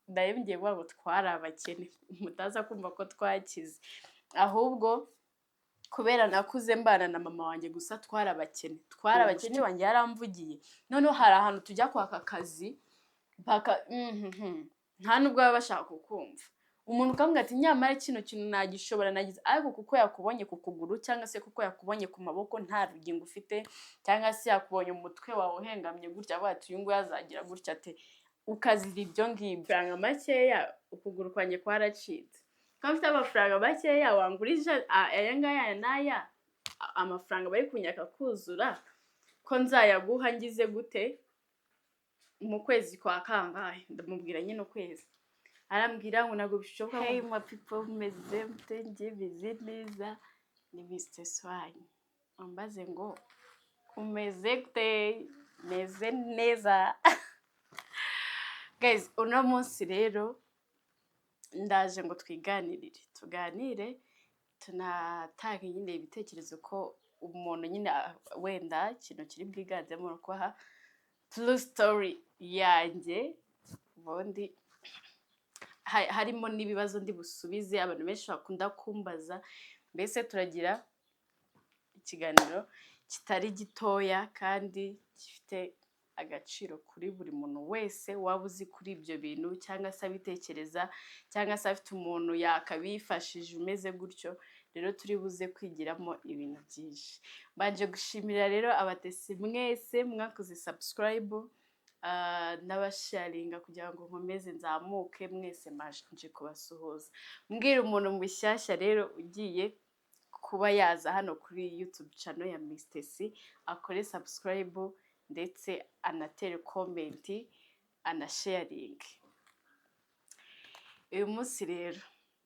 ngiye kuvuga ngo twari abakene mutaza kumva ko twakize, ahubwo kubera nakuze mbana na mama wanjye gusa twari abakene wanjye yaramvugiye, noneho hari ahantu tujya kwaka akazi nta nubwo baba bashaka kukumva, umuntu ukamubwira ati nyamara kino kintu nagishobora nagize, ariko kuko yakubonye ku kuguru cyangwa se kuko yakubonye ku maboko nta rugingo ufite, cyangwa se yakubonye umutwe wawe uhengamye gutya avuga ati uyu nguyu azagira gutya ate, ukazira ibyo ngibyo. Amafaranga makeya ukuguru kwanjye kwaracitse, ko mfite amafaranga makeya wangurije aya ngaya n'aya, amafaranga bari kunyaka kuzura ko nzayaguha ngize gute mu kwezi kwa kangahe, ndamubwira nyine ukwezi, arambwira ngo ntabwo bishoboka. Hey my people, meze mute? Njye meze neza, ni Mr. Swine. Ambaze ngo umeze gute? Meze neza. Guys, uno munsi rero ndaje ngo tuganire tunatanga nyine ibitekerezo ko umuntu nyine wenda ikintu kiri bwiganzemo no kubaha true story yanjye, ubundi harimo n'ibibazo ndi busubize abantu benshi bakunda kumbaza, mbese turagira ikiganiro kitari gitoya kandi gifite agaciro kuri buri muntu wese waba uzi kuri ibyo bintu cyangwa se abitekereza cyangwa se afite umuntu yakabifashije umeze gutyo. Rero turi buze kwigiramo ibintu byinshi. Mbanje gushimira rero abatesi mwese mwakoze subscribe n'abasharinga kugira ngo nkomeze nzamuke, mwese manje kubasuhuza. Mbwira umuntu mushyashya rero ugiye kuba yaza hano kuri YouTube channel ya Mr. C, akore subscribe ndetse anatere comment anasharing. Uyu munsi rero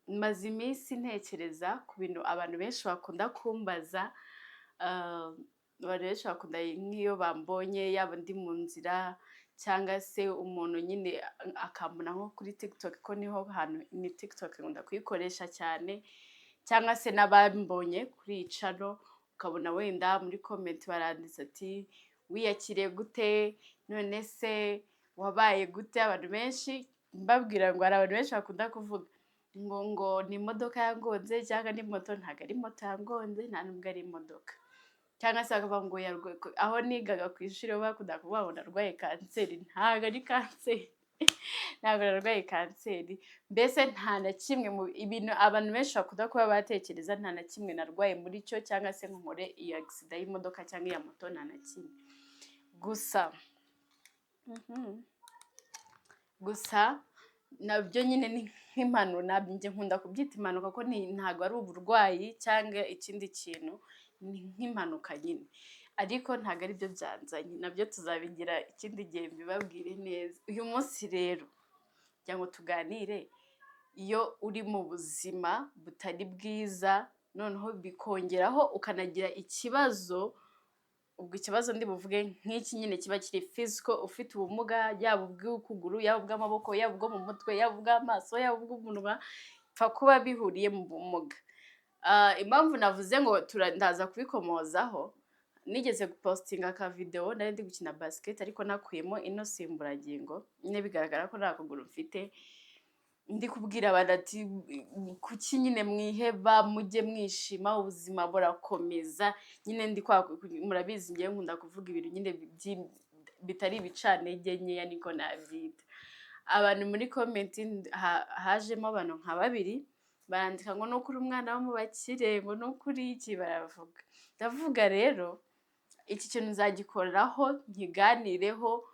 maze iminsi ntekereza ku bintu abantu benshi bakunda kumbaza, abantu benshi bakunda nk'iyo bambonye yaba ndi mu nzira cyangwa se umuntu nyine akambona nko kuri TikTok, ko niho hantu ni TikTok nkunda kuyikoresha cyane, cyangwa se n'abambonye kuri iyi channel ukabona wenda muri comment baranditse ati wiyakiriye gute, none se wabaye gute. Abantu benshi mbabwira ngo hari abantu benshi bakunda kuvuga ngo ni imodoka yangonze cyangwa ni moto. Ntabwo ari moto yangonze, nta nubwo ari imodoka, cyangwa se bakavuga ngo aho nigaga ku ishuri bakunda kuvuga ngo narwaye kanseri. Ntabwo ari kanseri, ntabwo narwaye kanseri. Mbese nta na kimwe mu ibintu abantu benshi bakunda kuba batekereza, nta na kimwe narwaye muri cyo, cyangwa se nkore iyo accident y'imodoka cyangwa iya moto, nta na kimwe. Gusa nabyo nyine ni nk'impanuka, nabyo nkunda kubyita impanuka ko ntabwo ari uburwayi cyangwa ikindi kintu, ni nk'impanuka nyine, ariko ntabwo ari byo byanzanye, nabyo tuzabigira ikindi gihe mbibabwire neza. Uyu munsi rero kugira ngo tuganire, iyo uri mu buzima butari bwiza noneho bikongeraho ukanagira ikibazo, ubwo ikibazo ndi buvuge nk'iki nyine kiba kiri physical, ufite ubumuga yaba ubw'ukuguru, yaba ubw'amaboko, yaba ubwo mu mutwe, yaba ubw'amaso, yaba ubw'umunwa, pfa kuba bihuriye mu bumuga. Impamvu navuze ngo ndaza kubikomozaho, nigeze gupostinga aka video nari ndi gukina basket ariko nakuyemo ino simburagingo, nyine bigaragara ko nta kuguru mfite, ndi kubwira abantu ati kuki nyine mwiheba, mujye mwishima, ubuzima burakomeza. Nyine ndi murabizi ngiye nkunda kuvuga ibintu nyine bitari ibicantege nkeya, niko nabyita. Abantu muri comment hajemo abantu nka babiri barandika ngo no kuri umwana wo mu bakire, ngo no kuri iki baravuga. Ndavuga rero iki kintu nzagikoraho nkiganireho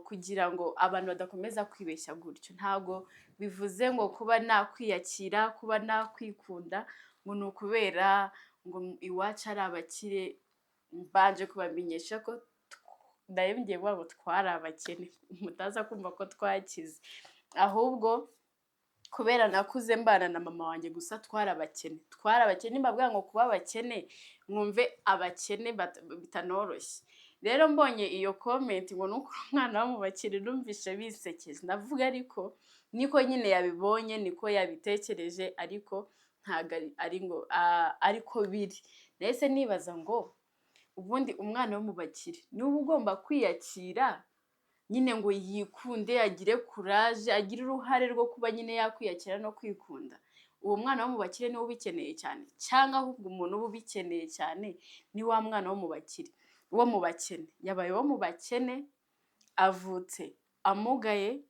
kugira ngo abantu badakomeza kwibeshya gutyo. Ntago bivuze ngo kuba nakwiyakira, kuba nakwikunda ngo ni ukubera ngo iwacu ari abakire. Mbanje kubamenyesha ko ngiye kuvuga ngo twari abakene mutaza kumva ko twakize, ahubwo kubera nakuze mbana na mama wanjye gusa twari abakene. Mbabwira ngo kuba abakene mwumve abakene bitanoroshye. Rero mbonye iyo comment ngo nuko umwana wo mu bakire, numvishe bisekeje. Ndavuga ariko niko nyine yabibonye, niko yabitekereje, ariko ntago ari ngo ariko biri. Nahise nibaza ngo ubundi umwana wo mu bakire niwe ugomba kwiyakira nyine ngo yikunde agire courage agire uruhare rwo kuba nyine yakwiyakira no kwikunda, uwo mwana wo mu bakire niwe ubikeneye cyane, cyangwa ahubwo umuntu uba ubikeneye cyane ni wa mwana wo mu bakire, wo mu bakene, yabaye wo mu bakene, avutse amugaye,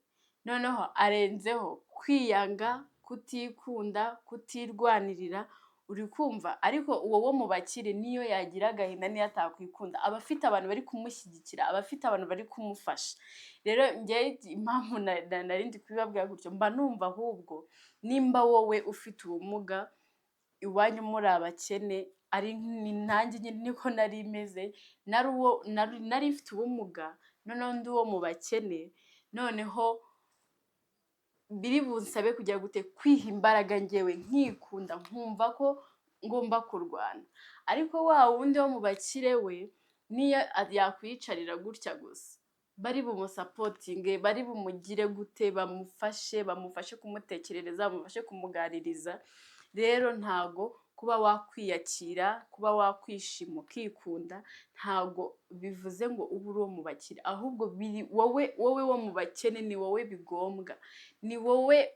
noneho arenzeho kwiyanga, kutikunda, kutirwanirira, uri kumva. Ariko uwo wo mu bakire niyo yagira agahinda niyo atakwikunda, aba afite abantu bari kumushyigikira, aba afite abantu bari kumufasha. Rero njye impamvu nari ndi kubibabwira gutyo, mba numva ahubwo nimba wowe ufite ubumuga, iwanyu muri abakene, ari nanjye nyine niko nari meze, nari mfite ubumuga, noneho ndi uwo mu bakene, noneho biri bunsabe kujya gute kwiha imbaraga njyewe nkikunda, nkumva ko ngomba kurwana. Ariko wa wundi wo mu bakire we niyo yakwiyicarira gutya gusa, bari bumusapotinge, bari bumugire gute, bamufashe kumutekerereza, bamufashe kumuganiriza. Rero ntago kuba wakwiyakira, kuba wakwishima ukikunda, ntago bivuze ngo ubu uri uwo mu bakire, ahubwo biri wowe wo mu bakene, ni wowe bigombwa, ni wowe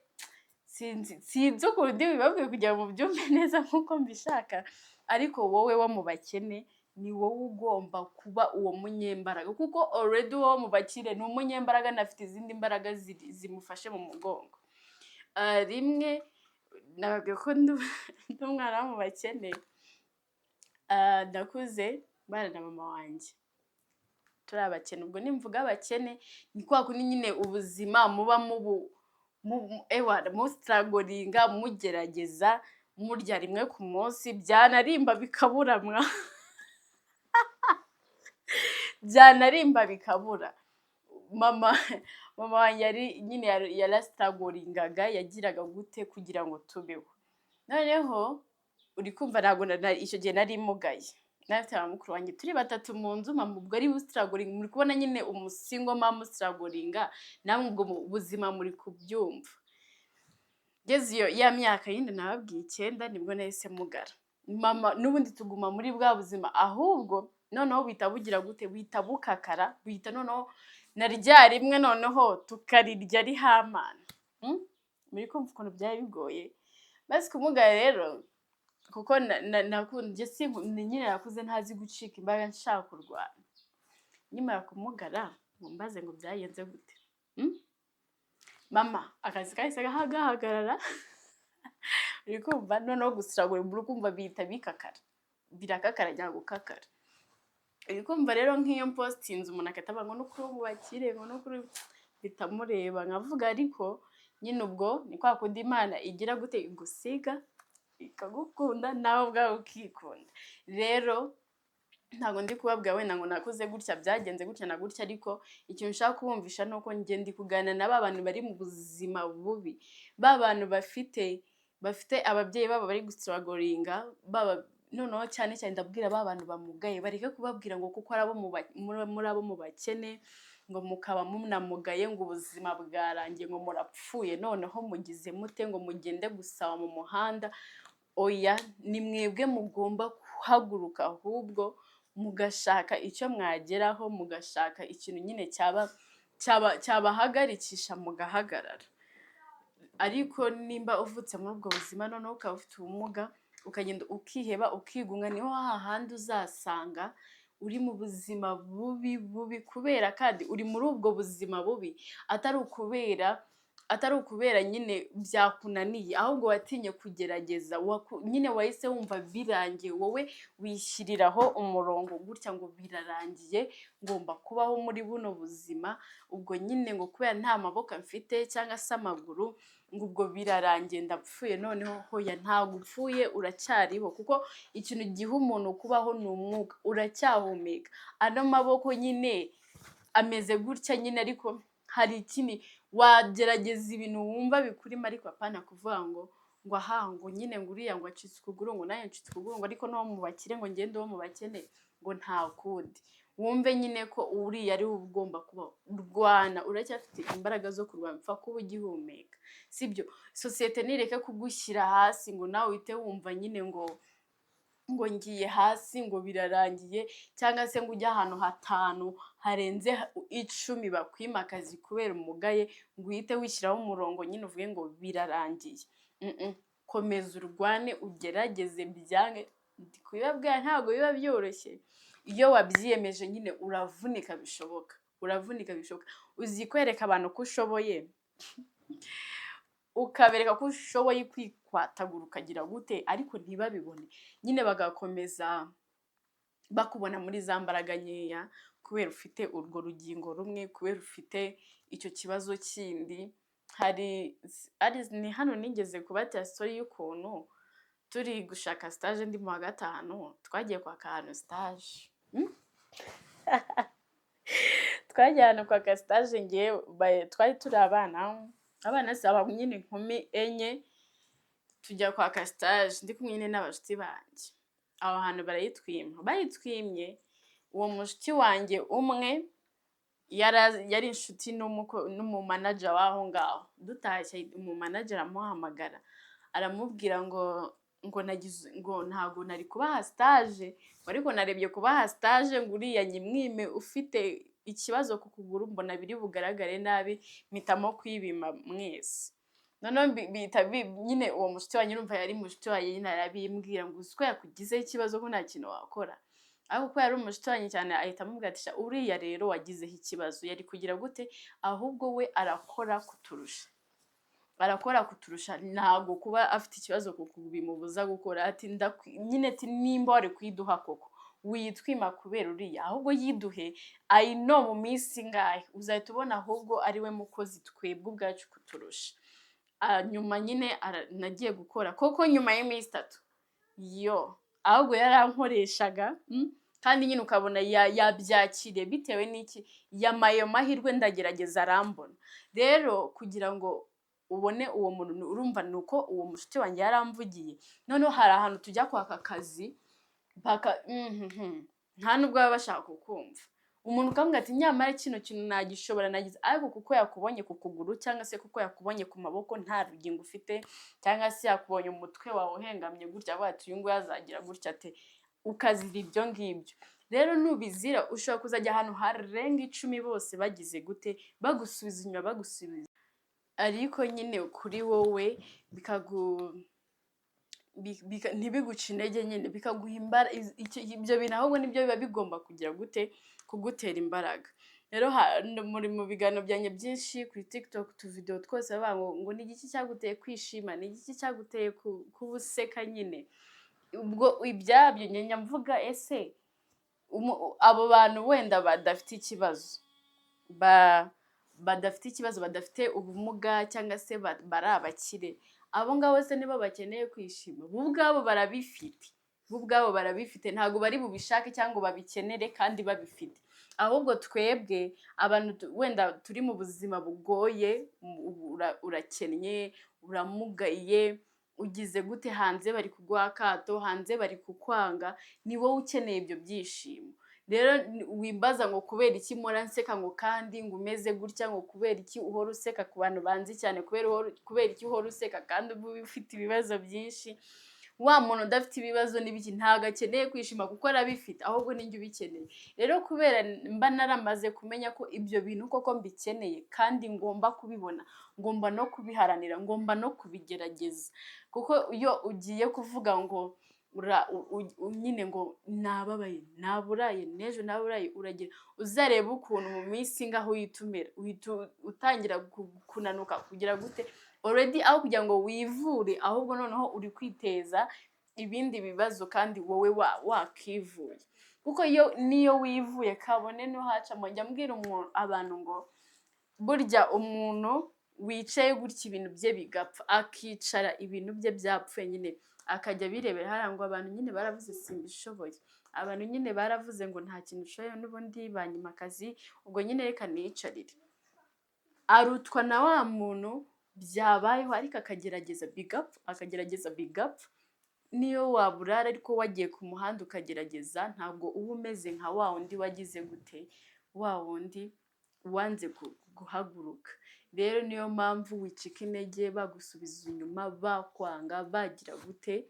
sinzi ukuntu bibabwiye kugira ngo mubyumve neza nk'uko mbishaka, ariko wowe wo mu bakene ni wowe ugomba kuba uwo munyembaraga, kuko already wo mu bakire ni umunyembaraga, anafite izindi mbaraga zimufashe mu mugongo. Rimwe nababwiye ko ndi umwana wo mu bakene, ndakuze mbana na mama wanjye turi abakene. Ubwo nimvuga abakene ni kwa kundi nyine ubuzima muba musitaragoringa, mugerageza, murya rimwe ku munsi, byanarimba bikabura byanarimba bikabura. Mama wanjye nyine yarasitaragoringaga, yagiraga gute kugira ngo tubeho. Noneho uri kumva ntabwo icyo gihe nari mugaye, nafite mukuru wanjye turi batatu mu nzu, mama ubwo ari busitaragoringa, muri kubona nyine umusingo mama musitaragoringa, namwe ubwo ubuzima muri kubyumva. Ngeze ya myaka yindi nababwiye 9 nibwo nahise mugara. Mama n'ubundi tuguma muri bwa buzima, ahubwo noneho bita bugira gute, bita bukakara, bita noneho narya rimwe, noneho tukarirya ari hamana. Muri kumva ukuntu byari bigoye. Basi kumugara rero, kuko nakunze nyine nakuze ntazi gucika imbaraga, nshaka kurwana. Nyuma ya kumugara ngo mbaze ngo byagenze gute, mama akazi kahise gahagarara. Uri kumva noneho gusiragura, muri kumva bita bikakara, birakakara njya gukakara. Uri kumva rero nk'iyo postinze umuntu akataba ngo n'ukuri mu bakire, ngo n'ukuri bitamureba, nkavuga ariko nyine ubwo ni kwa kundi Imana igira gute igusiga ikagukunda, nawe ubwawe ukikunda. Rero ntabwo ndi kubabwira wenda ngo nakuze gutya byagenze gutya na gutya, ariko ikintu nshaka kubumvisha ni uko njye ndi kuganira na ba bantu bari mu buzima bubi, ba bantu bafite ababyeyi babo bari gusitaragoringa, noneho cyane cyane ndabwira ba bantu bamugaye, bareke kubabwira ngo kuko muri abo mu bakene ngo mukaba munamugaye, ngo ubuzima bwarangiye, ngo murapfuye, noneho mugize mute, ngo mugende gusaba mu muhanda. Oya, ni mwebwe mugomba kuhaguruka, ahubwo mugashaka icyo mwageraho, mugashaka ikintu nyine cyabahagarikisha mugahagarara. Ariko nimba uvutse muri ubwo buzima noneho ukaba ufite ubumuga, ukagenda ukiheba ukigunga, niho hahandi uzasanga uri mu buzima bubi, kubera kandi uri muri ubwo buzima bubi atari ukubera nyine byakunaniye, ahubwo watinye kugerageza, nyine wahise wumva birangiye, wowe wishyiriraho umurongo gutya ngo birarangiye, ngomba kubaho muri buno buzima, ubwo nyine ngo kubera nta maboko mfite cyangwa se amaguru, ngo ubwo birarangiye ndapfuye. Noneho hoya, ntabwo upfuye, uracyariho, kuko ikintu giha umuntu kubaho ni umwuka, uracyahumeka. Ano maboko nyine ameze gutya nyine, ariko hari ikindi wagerageza ibintu wumva bikurimo, ariko apana kuvuga ngo aha ngo nyine ngo uriya ngo acitse ukuguru, ngo nayo ncitse ukuguru, ngo ariko no mu bakire ngo ngende wo mu bakene, ngo nta kundi. Wumve nyine ko uriya ari ugomba kuba urwana, uracyafite imbaraga zo kurwana, pfa kuba ugihumeka, sibyo? Sosiyete nireke kugushyira hasi ngo nawe uhite wumva nyine ngo ngo ngiye hasi ngo birarangiye, cyangwa se ngo ujye ahantu hatanu harenze 10 bakwimakaza kubera umugaye ngo uhite wishyiraho umurongo nyine uvuge ngo birarangiye. Komeza urwane ugerageze byange, ndi kubibabwira ntabwo biba byoroshye. Iyo wabyiyemeje nyine uravunika bishoboka, uzi kwereka abantu ko ushoboye ukabereka ko ushoboye kwikwatagura ukagira gute, ariko ntibabibone nyine bagakomeza bakubona muri za mbaraga nkeya kubera ufite urwo rugingo rumwe, kubera ufite icyo kibazo kindi. Ni hano nigeze kubatera story y'ukuntu turi gushaka stage ndi mu wa gatanu, twagiye kwaka ahantu stage. Twagiye ahantu kwaka stage, ngewe twari turi abana saba nyine inkumi 4 tujya kwaka stage ndi kumwe nyine n'abashuti banjye. Aho hantu bayitwimye. Uwo mushuti wanjye umwe yari inshuti n'umumanager w'aho ngaho. Dutashye umumanager amuhamagara aramubwira ngo ntago nari kubaha stage, ariko narebye kubaha stage ngo uriya nyimwime ufite ikibazo ku kuguru, mbona biri bugaragare nabi, mpitamo kwibima mwese. Noneho nyine uwo mushuti wanjye urumva yari mushuti wanjye nyine arabimbwira ngo uzi ko yakugizeho ikibazo ko nta kintu wakora. Ariko ko yari umushuti wanjye cyane ahita amubwira ati uriya rero wagizeho ikibazo yari kugira gute, ahubwo we arakora kuturusha, ntago kuba afite ikibazo kuko bimubuza gukora. Ati nyine nimba wari kwiduha koko witwima kubera uriya, ahubwo yiduhe. I know mu minsi ngahe uzahita ubona ahubwo ari we mukozi twebwe ubwacu kuturusha. Nyuma nyine nagiye gukora koko nyuma y'iminsi 3 ahubwo yarankoreshaga, kandi nyine ukabona yabyakiriye bitewe n'iki, yamaye mahirwe ndagerageza arambona. Rero kugira ngo ubone uwo muntu urumva nuko uwo mushuti wanjye yaramvugiye. Noneho hari ahantu tujya kwaka akazi nta nubwo baba bashaka kukumva. Umuntu ukamubwira ati nyamara kino kintu nagishobora nagize, ariko kuko yakubonye ku kuguru cyangwa se kuko yakubonye ku maboko nta rugingo ufite, cyangwa se yakubonye umutwe wawe uhengamye gutya avuga ati uyu nguyu azagira gutya ate, ukazira ibyo ngibyo. Rero nubizira ushobora kuzajya ahantu harenga 10 bose bagize gute, bagusubiza inyuma, ariko nyine kuri wowe ntibiguca intege nyine, bikaguha imbaraga. Ibyo bintu ahubwo nibyo biba bigomba kugira gute, kugutera imbaraga. Rero muri mu biganiro byanjye byinshi kuri TikTok, utuvideo twose bavuga ngo ni igiki cyaguteye kwishima, ni igiki cyaguteye kubuseka nyine. Ubwo ibyabyo nyenya mvuga ese abo bantu wenda badafite ikibazo, badafite ubumuga cyangwa se bari abakire, abo ngabo se nibo bakeneye kwishima? Bo ubwabo barabifite, ntabwo bari bubishake cyangwa babikenere kandi babifite. Ahubwo twebwe abantu wenda turi mu buzima bugoye, urakennye, uramugaye, ugize gute, hanze bari kuguha akato, hanze bari kukwanga, ni wowe ukeneye ibyo byishimo. Rero wimbaza ngo kubera iki mpora nseka, ngo kandi ngo umeze gutya, ngo kubera iki uhora useka ku bantu banzi cyane, kubera iki uhora useka kandi uba ufite ibibazo byinshi. Wa muntu udafite ibibazo n'ibiki ntago akeneye kwishima kuko arabifite, ahubwo ninjye ubikeneye. Rero kubera mba naramaze kumenya ko ibyo bintu koko mbikeneye kandi ngomba kubibona, ngomba no kubiharanira, ngomba no kubigerageza. Kuko iyo ugiye kuvuga ngo nyine ngo nababaye, naburaye, n'ejo naburaye, uragira uzareba ukuntu mu minsi ngaho uhita utangira kunanuka kugira gute already, aho kugira ngo wivure, ahubwo noneho uri kwiteza ibindi bibazo kandi wowe wakivuye. Kuko niyo wivuye kabone no hacamo, njya mbwira abantu ngo burya umuntu wicaye gutya ibintu bye bigapfa, akicara ibintu bye byapfuye nyine akajya birebera hariya ngo abantu nyine baravuze simbishoboye, abantu nyine baravuze ngo nta kintu ushoboye, n'ubundi banyima akazi, ubwo nyine reka niyicarire. Arutwa na wa muntu byabayeho ariko akagerageza bigapfa. Niyo waburara ariko wagiye ku muhanda ukagerageza, ntabwo uba umeze nka wa wundi wagize gute, wa wundi wanze guhaguruka. Rero niyo mpamvu wicika intege, bagusubiza inyuma, bakwanga, bagira gute,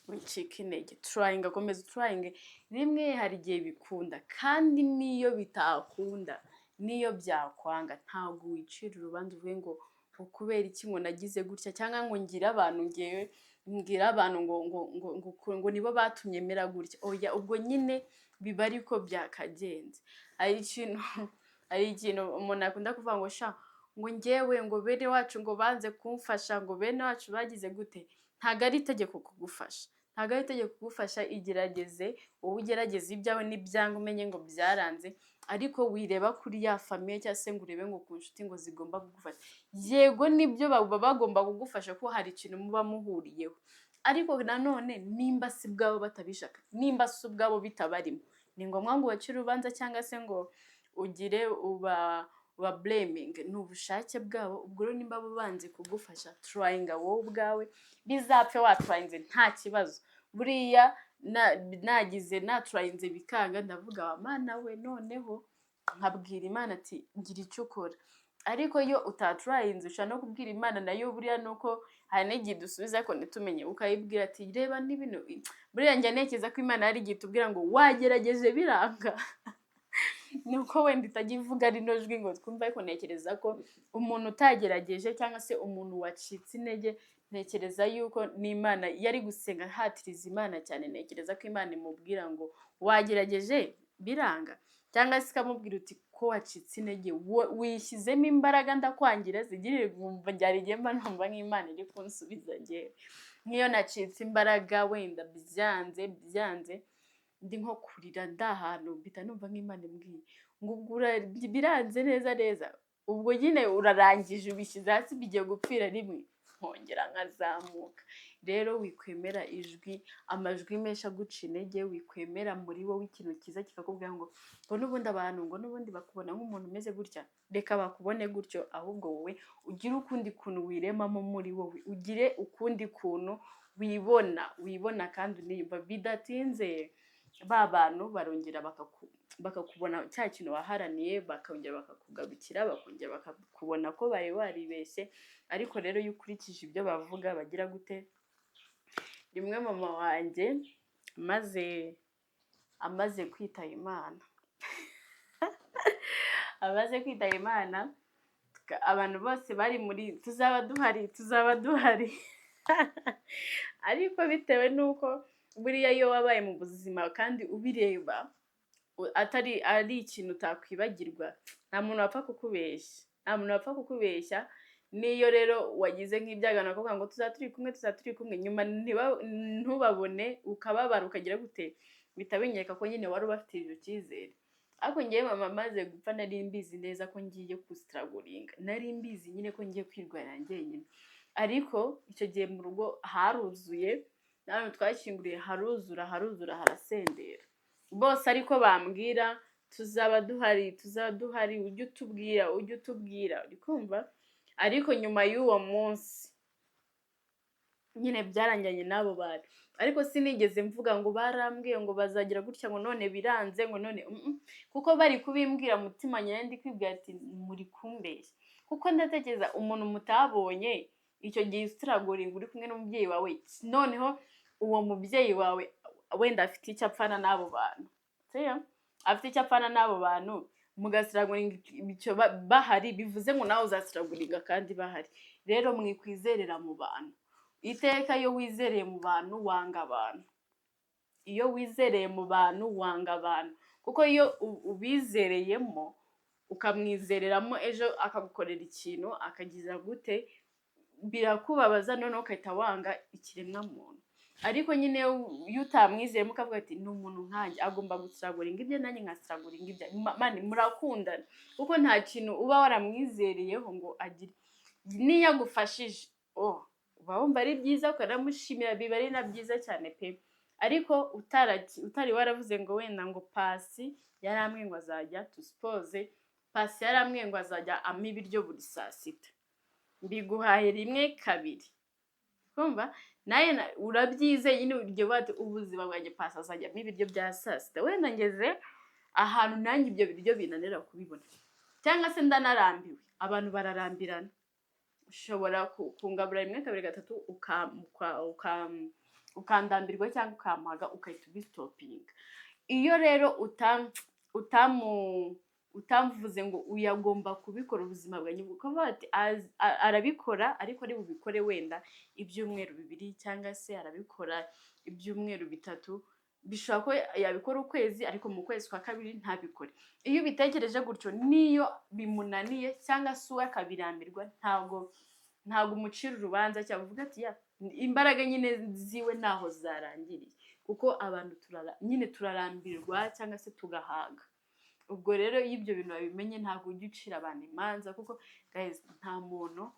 wicika intege, turayinga, komeza uturayinge, rimwe hari igihe bikunda, kandi n'iyo bitakunda, n'iyo byakwanga, ntabwo wicira urubanza uvuge ngo kubera iki ngo nagize gutya, cyangwa ngo ngire abantu ngewe mbwira abantu ngo nibo batumye mera gutya. Oya, ubwo nyine biba ariko byakagenze. Hari ikintu umuntu akunda kuvuga ngo sha ngo ngewe ngo bene wacu ngo banze kumfasha, ngo bene wacu bagize gute. Ntabwo ari itegeko kugufasha, ntabwo ari itegeko kugufasha. Igerageze wowe, ugerageze ibyawe n'ibyanga umenye ngo byaranze, ariko wireba kuri ya famiye cyangwa se ngo urebe ngo ku nshuti ngo zigomba kugufasha. Yego nibyo baba bagomba kugufasha ko hari ikintu muba muhuriyeho, ariko nanone nimba si bwabo batabishaka, nimba si ubwabo bitabarimo, ni ngombwa ngo ubacire urubanza cyangwa se ngo ugire uba blaming. Ni ubushake bwabo. Ubwo rero nimba banze kugufasha, turayinga wowe ubwawe, bizapfe waturayinze nta kibazo. Buriya naturayinze bikanga, ndavuga Mana we, noneho nkabwira Imana ati gira icyo ukora. Ariko iyo utaturayinze ushaka no kubwira Imana, nayo buriya nuko hari n'igihe dusubiza ariko ntitumenye, ukayibwira ati reba n'ibintu. Buriya njya ntekereza ko Imana hari igihe itubwira ngo wagerageje biranga nuko wenda itajya ivuga rino jwi ngo twumve, ariko ntekereza ko umuntu utagerageje cyangwa se umuntu wacitse intege, ntekereza yuko n'Imana yari gusenga hatiriza Imana cyane. Ntekereza ko Imana imubwira ngo wagerageje biranga, cyangwa se ikamubwira uti ko wacitse intege wishyizemo imbaraga ndakwangira zigirire kumva. Byari igihe mba numva nk'Imana iri kunsubiza ngewe, nk'iyo nacitse imbaraga wenda byanze ndi nko kurira ndahantu, mpita numva nk'Imana imbwiye ngo biranze neza, ubwo nyine urarangije ubishyize hasi, bigiye gupfira rimwe, nkongera nkazamuka. Rero wikwemera amajwi menshi aguca intege, wikwemera muri wowe ikintu cyiza kikakubwira ngo n'ubundi abantu ngo n'ubundi bakubona nk'umuntu umeze gutya, reka bakubone gutyo. Ahubwo wowe ugire ukundi kuntu wiremamo muri wowe, ugire ukundi kuntu wibona kandi uniyumva. Bidatinze ba bantu barongera bakakubona cya kintu waharaniye, bakongera bakakugarukira, bakongera bakakubona ko bari waribeshye. Ariko rero iyo ukurikije ibyo bavuga bagira gute. Rimwe mama wanjye amaze kwitaba Imana abantu bose bari muri tuzaba duhari ariko bitewe n'uko buriya iyo wabaye mu buzima kandi ubireba ari ikintu utakwibagirwa, nta muntu wapfa kukubeshya. Niyo rero wagize nk'ibyagana kuvuga ngo turi kumwe, nyuma ntubabone, ukababara, ukagira gute, bitabinyereka ko nyine wari ubafitiye icyo cyizere. Ariko ngewe mama amaze gupfa nari mbizi neza ko ngiye kustragoringa, nari mbizi nyine ko ngiye kwirwara njyenyine. Ariko icyo gihe mu rugo haruzuye, nawe twashyinguriye haruzura harasendera bose, ariko bambwira tuzaba duhari, ujye utubwira, uri kumva. Ariko nyuma y'uwo munsi nyine byarangiranye n'abo bantu, ariko sinigeze mvuga ngo barambwiye ngo bazagira gutya ngo none biranze ngo none kuko bari kubimbwira mutima nyine ndi kwibwira ati muri kumbeshya. Kuko ndatekereza umuntu mutabonye icyo gihe ustragoringa uri kumwe n'umubyeyi wawe, noneho uwo mubyeyi wawe wenda afite icyo apfana n'abo bantu, mugasiragoringa icyo bahari, bivuze ngo nawe uzasiragoringa kandi bahari. Rero mwikwizerera mu bantu. Iteka iyo wizereye mu bantu wanga abantu, kuko iyo ubizereyemo ukamwizereramo, ejo akagukorera ikintu akagiza gute, birakubabaza, noneho ukahita wanga ikiremwa muntu. Ariko nyine iyo utamwizeye mukavuga ati ni umuntu nkanjye, agomba gusiragoringa ibye nanjye nkasiragoringa ibye, mani murakundana, kuko nta kintu uba waramwizereyeho ngo agire. Niyo agufashije uba wumva ari byiza, ukanamushimira, biba ari na byiza cyane pe. Ariko utari waravuze ngo wenda ngo Pasi yarambwiye ngo azajya Pasi yarambwiye ngo azajya ampa ibiryo buri saa sita, mbiguhaye rimwe kabiri, kumva naye urabyize nyine uryo bati ubuzima bwanjye Pasi azajya ampa ibiryo bya saa sita. Wenda ngeze ahantu nanjye ibyo biryo binanira kubibona, cyangwa se ndanarambiwe. Abantu bararambirana, ushobora kungabura rimwe kabiri gatatu ukandambirwa cyangwa ukampaga ukahita ubistopinga. Iyo rero utamuvuze ngo uyagomba kubikora ubuzima bwanjye, ukaba ati arabikora ariko ari bubikore wenda ibyumweru 2 cyangwa se arabikora ibyumweru 3, bishobora ko yabikora ukwezi ariko mu kwezi kwa kabiri ntabikore. Iyo ubitekereje gutyo, niyo bimunaniye cyangwa se uwe akabirambirwa, ntabwo umucira urubanza cyangwa uvuga ati imbaraga nyine ziwe naho zarangiriye, kuko abantu nyine turarambirwa cyangwa se tugahaga. Ubwo rero iyo ibyo bintu babimenye, ntabwo ujya ucira abantu imanza, kuko guys, nta muntu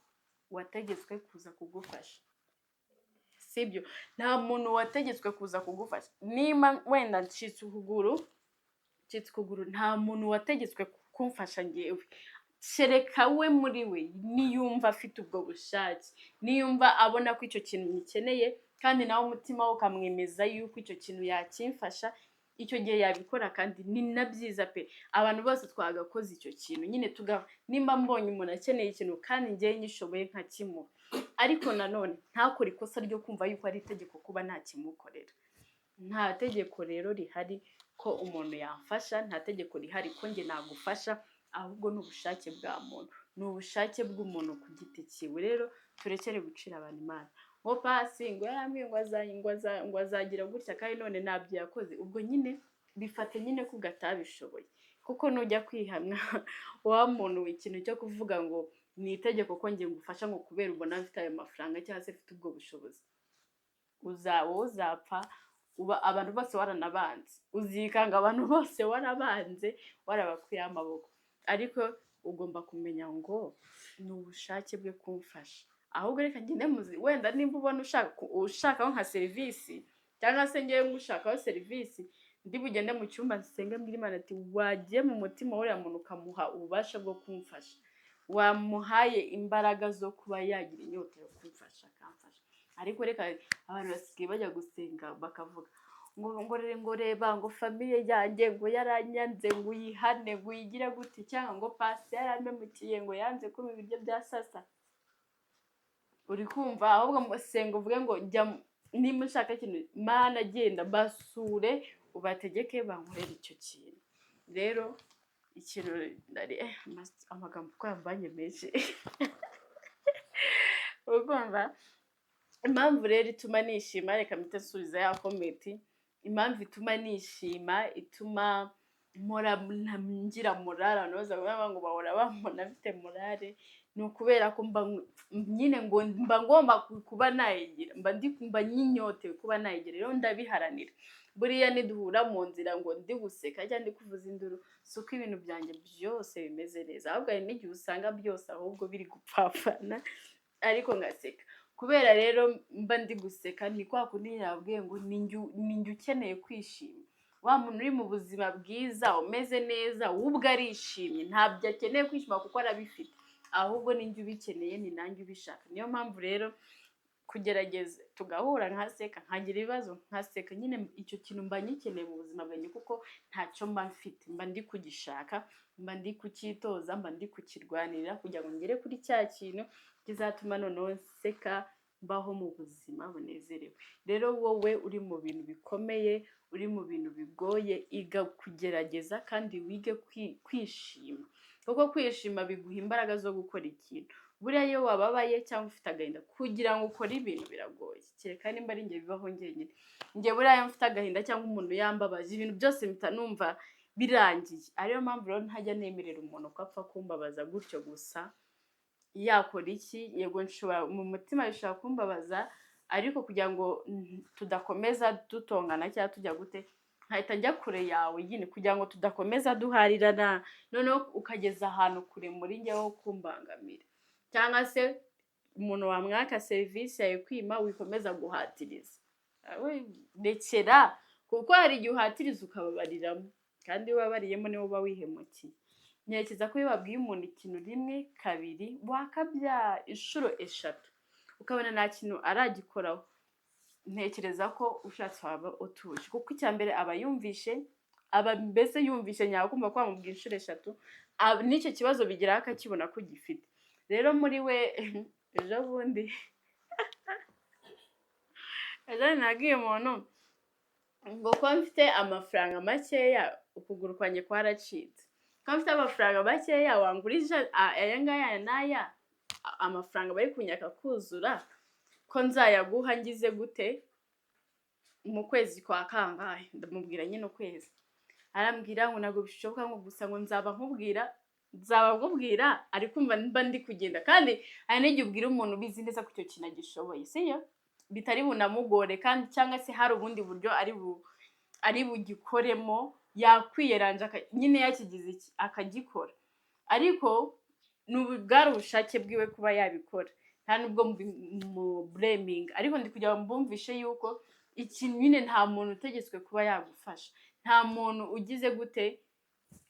wategetswe kuza kugufasha, sibyo? Nta muntu wategetswe kuza kugufasha. Niba wenda ncitse ukuguru, nta muntu wategetswe kumfasha ngewe, kereka we muri we niyumva afite ubwo bushake, niyumva abona ko icyo kintu ngikeneye, kandi nawe umutima we ukamwemeza yuko icyo kintu yakimfasha, icyo gihe yabikora, kandi ni na byiza pe. Abantu bose twagakoze icyo kintu nyine nimba mbonye umuntu akeneye ikintu kandi ngewe nyishoboye nkakimuha, ariko nanone ntakore ikosa ryo kumva yuko ari itegeko kuba ntakimukorera. Nta tegeko rero rihari ko umuntu yamfasha, nta tegeko rihari ko njye nagufasha, ahubwo ni ubushake bwa muntu, ni ubushake bw'umuntu ku giti cyiwe. Rero turekere gucira abantu imana ngo Pasi ngo yarambwiye ngo azagira gutya kandi none nabyo yakoze. Ubwo nyine bifate nyine ko ugatabishoboye, kuko nujya kwihamwa wa muntu w'ikintu cyo kuvuga ngo ni itegeko ko njye ngufasha ngo kubera ubona afite ayo mafaranga cyangwa se afite ubwo bushobozi, uzapfa abantu bose waranabanze, uzikanga abantu bose warabanze, warabakuye amaboko. Ariko ugomba kumenya ngo ni ubushake bwe kumfasha. Ahubwo reka ngende muzi, wenda nimba ubona ushakaho nka serivisi cyangwa se ngewe ngushakaho serivisi, ndi bugende mu cyumba nsenge mbwira Imana ati wagiye mu mutima w'uriya muntu ukamuha ububasha bwo kumfasha, wamuhaye imbaraga zo kuba yagira inyota yo kumfasha akamfasha. Ariko reka abantu basigaye bajya gusenga bakavuga ngo reba ngo famille yanjye ngo yaranyanze ngo uyihane ngo uyigire gute, cyangwa ngo Pasi yarampemukiye ngo yanze ko ibiryo bya sasa. Uri kumva? Ahubwo senga uvuge ngo niba ushaka ikintu, Mana genda basure ubategeke bankorera icyo kintu. Rero ikintu amagambo ko yambanye menshi urumva impamvu rero ituma nishima, reka mpite nsubiza ya komenti. Impamvu ituma nishima, ituma ngira morale, abantu bose ngo bahora bambona bafite morale, ni ukubera ko nyine ngo mba ngomba kuba nayigira, mba nyinyotewe kuba nayigira. Rero ndabiharanira. Buriya niduhura mu nzira ngo ndi guseka cyangwa ndi kuvuza induru, si uko ibintu byanjye byose bimeze neza, ahubwo hari n'igihe usanga byose ahubwo biri gupfapfana, ariko ngaseka. Kubera rero mba ndi guseka, ni kwa kundi nabwiye ngo ni njye ukeneye kwishima. Wa muntu uri mu buzima bwiza umeze neza, ubwo arishimye, ntabyo akeneye kwishima kuko arabifite, ahubwo ni njye ubikeneye, ni nanjye ubishaka. Niyo mpamvu rero kugerageza tugahura nkaseka, nkagira ibibazo nkaseka, nyine icyo kintu mba nyikeneye mu buzima bwanjye, kuko ntacyo mba mfite, mba ndi kugishaka, mba ndi kucyitoza, mba ndi kukirwanirira kugira ngo ngere kuri cya kintu kizatuma noneho nseka, mbaho mu buzima bunezerewe. Rero wowe uri mu bintu bikomeye, uri mu bintu bigoye, iga kugerageza kandi wige kwishima, kuko kwishima biguha imbaraga zo gukora ikintu. Buriya iyo wababaye cyangwa ufite agahinda, kugira ngo ukore ibintu biragoye, kereka nimba ari njye bibaho njyenyine. Njye buriya mfite agahinda cyangwa umuntu yambabaje, ibintu byose mpita numva birangiye. Ariyo mpamvu rero ntajya nemerera umuntu ko apfa kumbabaza gutyo gusa. Yakora iki? Yego nshobora mu mutima bishobora kumbabaza, ariko kugira ngo tudakomeza dutongana cyangwa tujya gute, nkahita njya kure yawe nyine kugira ngo tudakomeza duharirana, noneho ukageza ahantu kure muri njye ho kumbangamira. Cyangwa se umuntu wamwaka serivisi yawe kwima, wikomeza guhatiriza. Rekera, kuko hari igihe uhatiriza ukababariramo, kandi iyo wabariyemo niwo uba wihemukiye. Ntekereza ko iyo wabwiye umuntu ikintu rimwe kabiri, wakabya inshuro 3 ukabona nta kintu aragikoraho, ntekereza ko ushatse waba utuje, kuko icya mbere aba yumvishe, mbese yumvishe nyawe kumva ko wamubwiye inshuro 3, n'icyo kibazo bigeraho akakibona ko gifite. Rero muri we ejo bundi ejo nabwiye umuntu ngo ko mfite amafaranga makeya ukuguru kwanjye kwaracitse, ko mfite amafaranga makeya wangurije aya ngaya n'aya amafaranga bari kunyaka kuzura ko nzayaguha ngize gute mu kwezi kwa kangahe, ndamubwira nyine ukwezi, arambwira ngo ntabwo bishoboka ngo gusa ngo nzaba nkubwira ari kumva mba ndi kugenda, kandi hari n'igihe ubwira umuntu ubizi neza ko icyo kintu agishoboye siyo bitari bunamugore, kandi cyangwa se hari ubundi buryo ari bugikoremo yakwiyeranja nyine yakigize akagikora, ariko bwari ubushake bwiwe kuba yabikora, nta nubwo mu blaming, ariko ndi kugira ngo mbumvishe yuko ikintu nyine nta muntu utegetswe kuba yagufasha, nta muntu ugize gute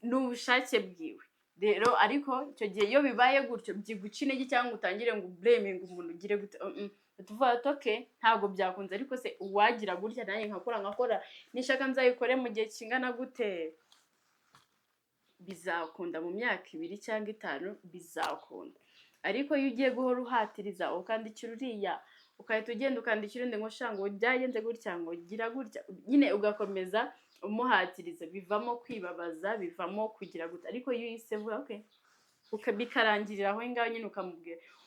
n'ubushake bwiwe rero, ariko icyo gihe iyo bibaye gutyo byiguca intege cyangwa utangire ngo blaming umuntu ugire gute tuvuga toke ntabwo byakunze, ariko se uwagira gutya nanjye nkakora nishaka nzayikore mu gihe kingana gute, bizakunda mu myaka 2 cyangwa 5 bizakunda, ariko iyo ugiye guhora uhatiriza ukandikira uriya ukahita ugenda ukandikira undi ngo shango byagenze gutya ngo gira gutya nyine ugakomeza umuhatiriza, bivamo kwibabaza, bivamo kugira gutya, ariko iyo yisevuga bikarangira aho ngaho nyine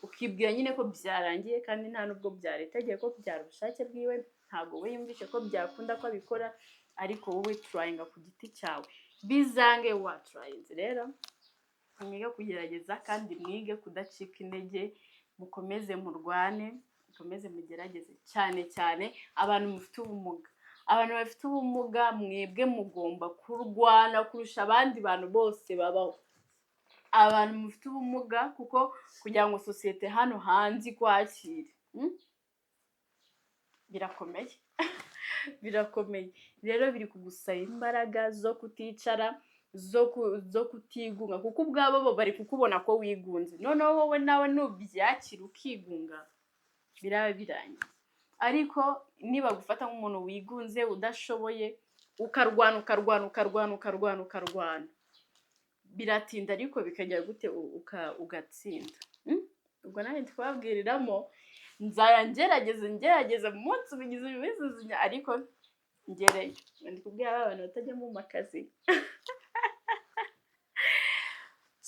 ukibwira nyine ko byarangiye, kandi nta nubwo byari itegeko, byari ubushake bwiwe, ntabwo we yumvishe ko byakunda ko abikora, ariko wowe turayinga ku giti cyawe bizange waturayinze. Rero mwige kugerageza kandi mwige kudacika intege, mukomeze murwane, mukomeze mugerageze, cyane cyane abantu mufite ubumuga. Abantu bafite ubumuga mwebwe mugomba kurwana kurusha abandi bantu bose babaho, abantu mufite ubumuga, kuko kugira ngo sosiyete hano hanze ikwakire birakomeye birakomeye, rero biri kugusaba imbaraga zo kuticara, zo kutigunga, kuko ubwabo bo bari kukubona ko wigunze, noneho wowe nawe nubyakira ukigunga biraba birangiye, ariko niba gufata nk'umuntu wigunze udashoboye ukarwana biratinda, ariko bikajya gute ugatsinda. Ubwo nawe twabwiriramo nzaya ngerageza mu munsi ubigize ibisubizo, ariko ngereyo ndi kubwira abantu batajya mu makazi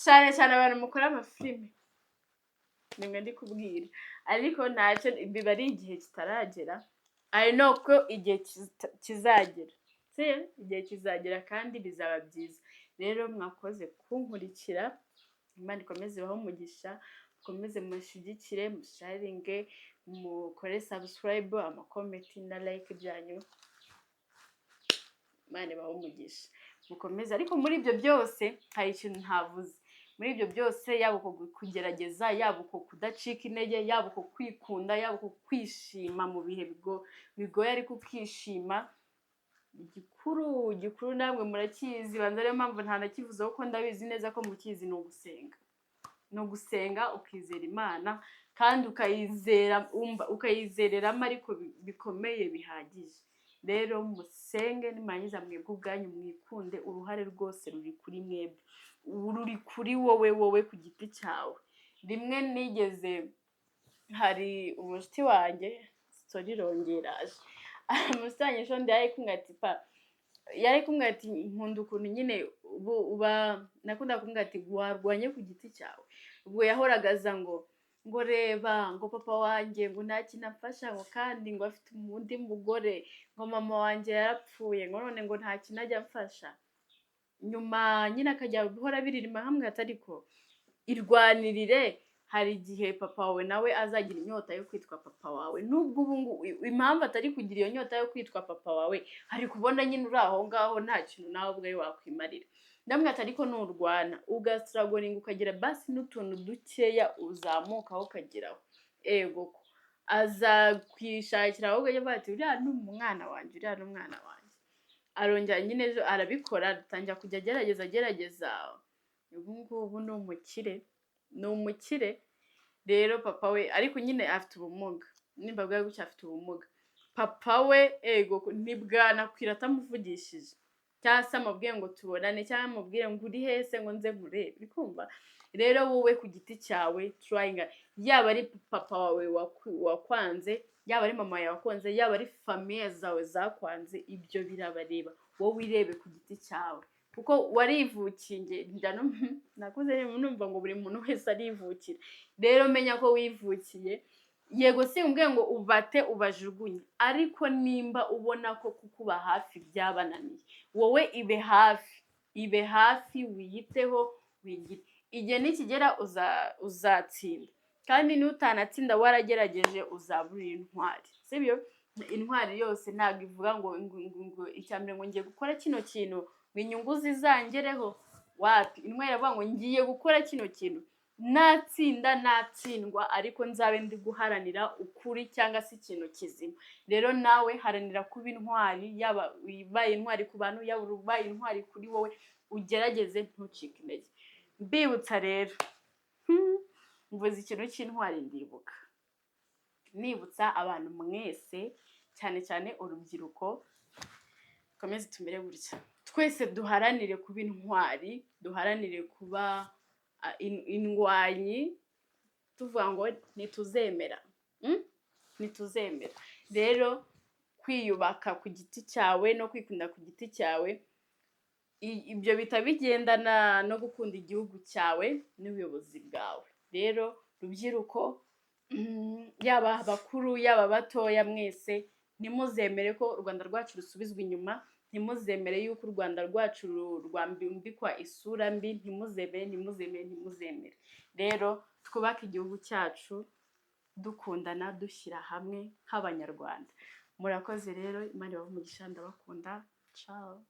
cyane abantu mukora amafilime nimwe ndi kubwira, ariko ntacyo biba ari igihe kitaragera, ari no ko igihe kizagera, igihe kizagera kandi bizaba byiza. Rero mwakoze kunkurikira, Imana ikomeze ibahe umugisha, mukomeze mushyigikire, musharinge, mukore subscribe, amakomenti na like byanyu, Imana ibahe umugisha, mukomeze. Ariko muri ibyo byose hari ikintu ntavuze, muri ibyo byose yaba uko kugerageza, yaba uko kudacika intege, yaba uko kwikunda, yaba uko kwishima mu bihe bigoye ariko ukishima, igikuru namwe murakizi, banza ariyo mpamvu ntanakivuzeho ko ndabizi neza ko mukizi, ni ugusenga ukizera Imana, kandi ukayizereramo ariko bikomeye bihagije. Rero musenge, nimurangiza mwebwe ubwanyu mwikunde, uruhare rwose ruri kuri mwebwe, ruri kuri wowe ku giti cyawe. Rimwe nigeze, hari umushuti wanjye story irongeraje, umushuti wanjye shondi yari kumwe ati nkunda ukuntu nyine nakunda kumwe ati warwanye ku giti cyawe, ubwo yahoraga aza ngo reba ngo papa wanjye ngo nta kintu amfasha, ngo kandi ngo afite undi mugore, ngo mama wanjye yarapfuye, ngo none ngo nta kintu ajya amfasha. Nyuma nyine akajya guhora biririma hamwe, ariko irwanirire, hari igihe papa wawe nawe azagira inyota yo kwitwa papa wawe, nubwo ubu impamvu atari kugira iyo nyota yo kwitwa papa wawe, hari kubona nyine uri aho ngaho nta kintu nawe ubwawe wakwimarira. Ndamwata ariko nurwana ugasiragoringa ukagira basi n'utuntu dukeya uzamukaho ukageraho, ego azakwishakira ahubwo yavuga ati uriya ni umwana wanjye, uriya ni umwana wanjye, arongera nyine ejo arabikora, atangira kujya agerageza, ubu ngubu ni umukire. Rero papa we ariko nyine afite ubumuga, nimba bwawe gutya afite ubumuga, papa we ego ntibwanakwira atamuvugishije, cyangwa se amubwiye ngo tubonane, cyangwa amubwiye ngo uri hese ngo nze nkurebe, bikumva rero wowe ku giti cyawe trying, yaba ari papa wawe wakwanze, yaba ari mama yawe wakwanze, yaba ari famiye zawe zakwanze, ibyo birabareba, wowe wirebe ku giti cyawe, kuko warivukiye. Nakuze numva ngo buri muntu wese arivukira, rero menya ko wivukiye. Yego simbwiye ngo ubate ubajugunye, ariko nimba ubona ko kukuba hafi byabananiye, wowe ibe hafi wiyiteho wigire. Igihe nikigera uzatsinda, kandi n'utanatsinda waragerageje uzabura intwari, sibyo? Intwari yose ntabwo ivuga ngo icyambere ngo ngiye gukora kino kintu ngo inyungu zizangereho, wapi. Intwari iravuga ngo ngiye gukora kino kintu, natsinda natsindwa, ariko nzabe ndi guharanira ukuri cyangwa se ikintu kizima. Rero nawe haranira kuba intwari, yaba ubaye intwari ku bantu, yaba ubaye intwari kuri wowe, ugerageze ntucike intege. Mbibutsa rero, mvuze ikintu cy'intwari ndibuka, nibutsa abantu mwese, cyane cyane urubyiruko, komeze tumere gutya, twese duharanire kuba intwari, duharanire kuba indwanyi, tuvuga ngo ntituzemera. Rero kwiyubaka ku giti cyawe no kwikunda ku giti cyawe, ibyo bita bigendana no gukunda igihugu cyawe n'ubuyobozi bwawe. Rero rubyiruko, yaba abakuru yaba batoya, mwese ntimuzemere ko u Rwanda rwacu rusubizwa inyuma, ntimuzemere yuko u Rwanda rwacu rwambikwa isura mbi, ntimuzemere. Rero twubake igihugu cyacu dukundana, dushyira hamwe nk'abanyarwanda. Murakoze rero, Imana ibahe umugisha, ndabakunda. Ciao.